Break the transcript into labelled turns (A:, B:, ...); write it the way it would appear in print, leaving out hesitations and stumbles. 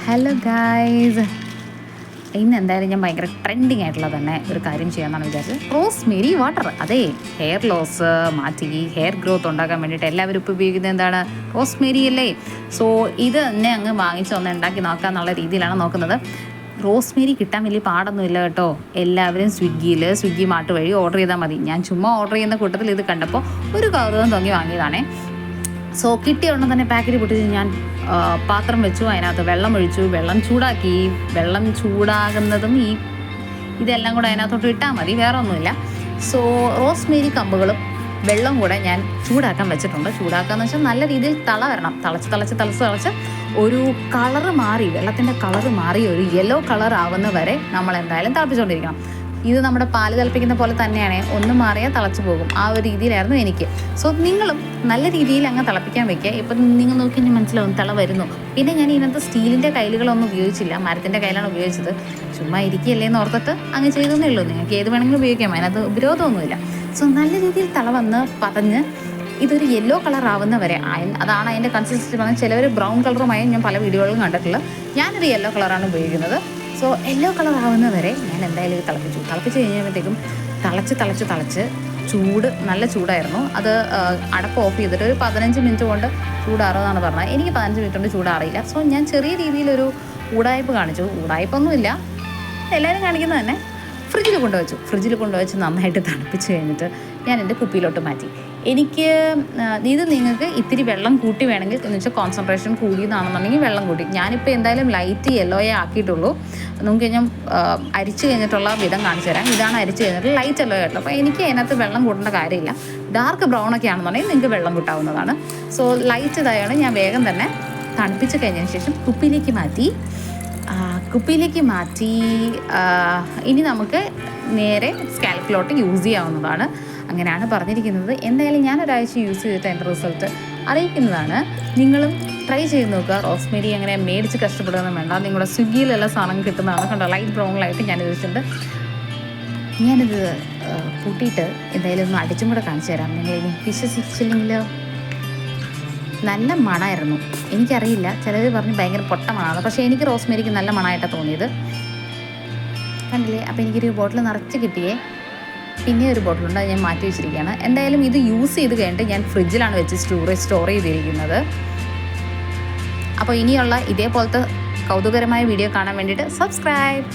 A: Hello guys, ഇന്ന് എന്തായാലും ഞാൻ ഭയങ്കര ട്രെൻഡിങ് ആയിട്ടുള്ള തന്നെ ഒരു കാര്യം ചെയ്യാമെന്നാണ് വിചാരിച്ചത്. Rosemary water. അതെ, ഹെയർ ലോസ് മാറ്റി ഹെയർ ഗ്രോത്ത് ഉണ്ടാക്കാൻ വേണ്ടിയിട്ട് എല്ലാവരും ഇപ്പോൾ ഉപയോഗിക്കുന്നത് എന്താണ്? റോസ്മേരി അല്ലേ. സോ ഇത് തന്നെ അങ്ങ് വാങ്ങിച്ച് ഒന്ന് ഉണ്ടാക്കി നോക്കുക എന്നുള്ള രീതിയിലാണ് നോക്കുന്നത്. റോസ്മേരി കിട്ടാൻ വലിയ പാടൊന്നുമില്ല കേട്ടോ. എല്ലാവരും സ്വിഗ്ഗി മാർട്ട് വഴി ഓർഡർ ചെയ്താൽ മതി. ഞാൻ ചുമ്മാ ഓർഡർ ചെയ്യുന്ന കൂട്ടത്തിൽ ഇത് കണ്ടപ്പോൾ ഒരു കൗതുകം തോന്നി വാങ്ങിയതാണേ. സോ കിട്ടിയ ഉടനെ തന്നെ പാക്കറ്റ് പൊട്ടിച്ച് ഞാൻ പാത്രം വെച്ചു, അതിനകത്ത് വെള്ളം ഒഴിച്ചു, വെള്ളം ചൂടാക്കി. വെള്ളം ചൂടാകുന്നതും ഇതെല്ലാം കൂടെ അതിനകത്തോട്ട് ഇട്ടാൽ മതി, വേറെ ഒന്നുമില്ല. സോ റോസ്മേരി കമ്പുകളും വെള്ളം കൂടെ ഞാൻ ചൂടാക്കാൻ വെച്ചിട്ടുണ്ട്. ചൂടാക്കാന്ന് വെച്ചാൽ നല്ല രീതിയിൽ വരണം. തിളച്ച് ഒരു കളറ് മാറി, വെള്ളത്തിൻ്റെ കളറ് മാറി ഒരു യെല്ലോ കളർ ആവുന്ന വരെ നമ്മൾ എന്തായാലും തിളപ്പിച്ചുകൊണ്ടിരിക്കണം. ഇത് നമ്മുടെ പാല് തിളപ്പിക്കുന്ന പോലെ തന്നെയാണ്, ഒന്നും മാറിയാൽ തിളച്ച് പോകും. ആ ഒരു രീതിയിലായിരുന്നു എനിക്ക്. സോ നിങ്ങളും നല്ല രീതിയിൽ അങ്ങ് തിളപ്പിക്കാൻ വെക്കുക. ഇപ്പം നിങ്ങൾ നോക്കി കഴിഞ്ഞാൽ മനസ്സിലാവും തിള വരുന്നു. പിന്നെ ഞാൻ ഇതിനകത്ത് സ്റ്റീലിൻ്റെ കയ്യിലുകളൊന്നും ഉപയോഗിച്ചില്ല, മരത്തിൻ്റെ കയ്യിലാണ് ഉപയോഗിച്ചത്. ചുമ്മാ ഇരിക്കുകയല്ലേ എന്ന് ഓർത്തിട്ട് അങ്ങ് ചെയ്തേ ഉള്ളൂ. നിങ്ങൾക്ക് ഏത് വേണമെങ്കിലും ഉപയോഗിക്കാം, അതിനകത്ത് വിരോധമൊന്നുമില്ല. സോ നല്ല രീതിയിൽ തിള വന്ന് പതഞ്ഞ് ഇതൊരു യെല്ലോ കളർ ആവുന്ന വരെ, അതാണ് അതിൻ്റെ കൺസിസ്റ്റൻസി. പറഞ്ഞാൽ ചിലവർ ബ്രൗൺ കളറുമായി ഞാൻ പല വീഡിയോകളിലും കണ്ടിട്ടുള്ളത്. ഞാനൊരു യെല്ലോ കളറാണ് ഉപയോഗിക്കുന്നത്. സോ യെല്ലോ കളർ ആവുന്ന വരെ ഞാൻ എന്തായാലും ഇത് തിളപ്പിച്ച് കഴിഞ്ഞപ്പോഴത്തേക്കും തിളച്ച് നല്ല ചൂടായിരുന്നു. അത് അടപ്പ് ഓഫ് ചെയ്തിട്ട് ഒരു 15 മിനിറ്റ് കൊണ്ട് ചൂടാറുമെന്നാണ് പറഞ്ഞത്. എനിക്ക് 15 മിനിറ്റ് കൊണ്ട് ചൂടാറിയില്ല. സോ ഞാൻ ചെറിയ രീതിയിലൊരു ഉടായ്പ് കാണിച്ചു. ഉടായ്പൊന്നുമില്ല, എല്ലാവരും കാണിക്കുന്നത് തന്നെ. ഫ്രിഡ്ജിൽ കൊണ്ടുവച്ച് നന്നായിട്ട് തണുപ്പിച്ച് കഴിഞ്ഞിട്ട് ഞാൻ എൻ്റെ കുപ്പിയിലോട്ട് മാറ്റി. എനിക്ക് ഇത് നിങ്ങൾക്ക് ഇത്തിരി വെള്ളം കൂട്ടി വേണമെങ്കിൽ, എന്ന് വെച്ചാൽ കോൺസെൻട്രേഷൻ കൂടിയതാണെന്നുണ്ടെങ്കിൽ വെള്ളം കൂട്ടി. ഞാനിപ്പോൾ എന്തായാലും ലൈറ്റ് യെല്ലോയെ ആക്കിയിട്ടുള്ളൂ. നമുക്ക് ഞാൻ അരിച്ച് കഴിഞ്ഞിട്ടുള്ള വിധം കാണിച്ചു തരാം. ഇതാണ് അരിച്ച് കഴിഞ്ഞിട്ട് ലൈറ്റ് യെല്ലോ ആയിട്ടുള്ളത്. അപ്പോൾ എനിക്ക് അതിനകത്ത് വെള്ളം കൂട്ടേണ്ട കാര്യമില്ല. ഡാർക്ക് ബ്രൗൺ ഒക്കെ ആണെന്നുണ്ടെങ്കിൽ നിങ്ങൾക്ക് വെള്ളം കൂട്ടാവുന്നതാണ്. സോ ലൈറ്റ് ഇതായാണ് ഞാൻ വേഗം തന്നെ തണുപ്പിച്ച് കഴിഞ്ഞതിന് ശേഷം കുപ്പിയിലേക്ക് മാറ്റി ഇനി നമുക്ക് നേരെ സ്കാൽപ്പിലോട്ട് യൂസ് ചെയ്യാവുന്നതാണ്. അങ്ങനെയാണ് പറഞ്ഞിരിക്കുന്നത്. എന്തായാലും ഞാൻ ഒരാഴ്ച യൂസ് ചെയ്തിട്ട് എൻ്റെ റിസൾട്ട് അറിയിക്കുന്നതാണ്. നിങ്ങളും ട്രൈ ചെയ്ത് നോക്കുക. റോസ്മേരി അങ്ങനെ മേടിച്ച് കഷ്ടപ്പെടുകയൊന്നും വേണ്ട. നിങ്ങളുടെ സ്വിഗ്ഗിയിലെല്ലാം സാധനം കിട്ടുന്നതാണ്. കണ്ടോ, ലൈറ്റ് ബ്രൗണിലായിട്ട് ഞാൻ ഇതിട്ടുണ്ട്. ഞാനിത് കൂട്ടിയിട്ട് എന്തായാലും ഒന്ന് അടിച്ചും കൂടെ കാണിച്ചു തരാം. നിങ്ങളിനി വിശ്വസിച്ചില്ലെങ്കിലോ. നല്ല മണമായിരുന്നു. എനിക്കറിയില്ല, ചിലർ പറഞ്ഞ് ഭയങ്കര പൊട്ട മണമാണ്. പക്ഷേ എനിക്ക് റോസ്മേരിക്ക് നല്ല മണമായിട്ടാണ് തോന്നിയത്. കണ്ടില്ലേ? അപ്പോൾ എനിക്കൊരു ബോട്ടിൽ നിറച്ച് കിട്ടിയേ. പിന്നെ ഒരു ബോട്ടിലുണ്ട്, അത് ഞാൻ മാറ്റി വെച്ചിരിക്കുകയാണ്. എന്തായാലും ഇത് യൂസ് ചെയ്ത് കഴിഞ്ഞിട്ട് ഞാൻ ഫ്രിഡ്ജിലാണ് വെച്ച് സ്റ്റോർ ചെയ്തിരിക്കുന്നത്. അപ്പോൾ ഇനിയുള്ള ഇതേപോലത്തെ കൗതുകരമായ വീഡിയോ കാണാൻ വേണ്ടിയിട്ട് സബ്സ്ക്രൈബ്.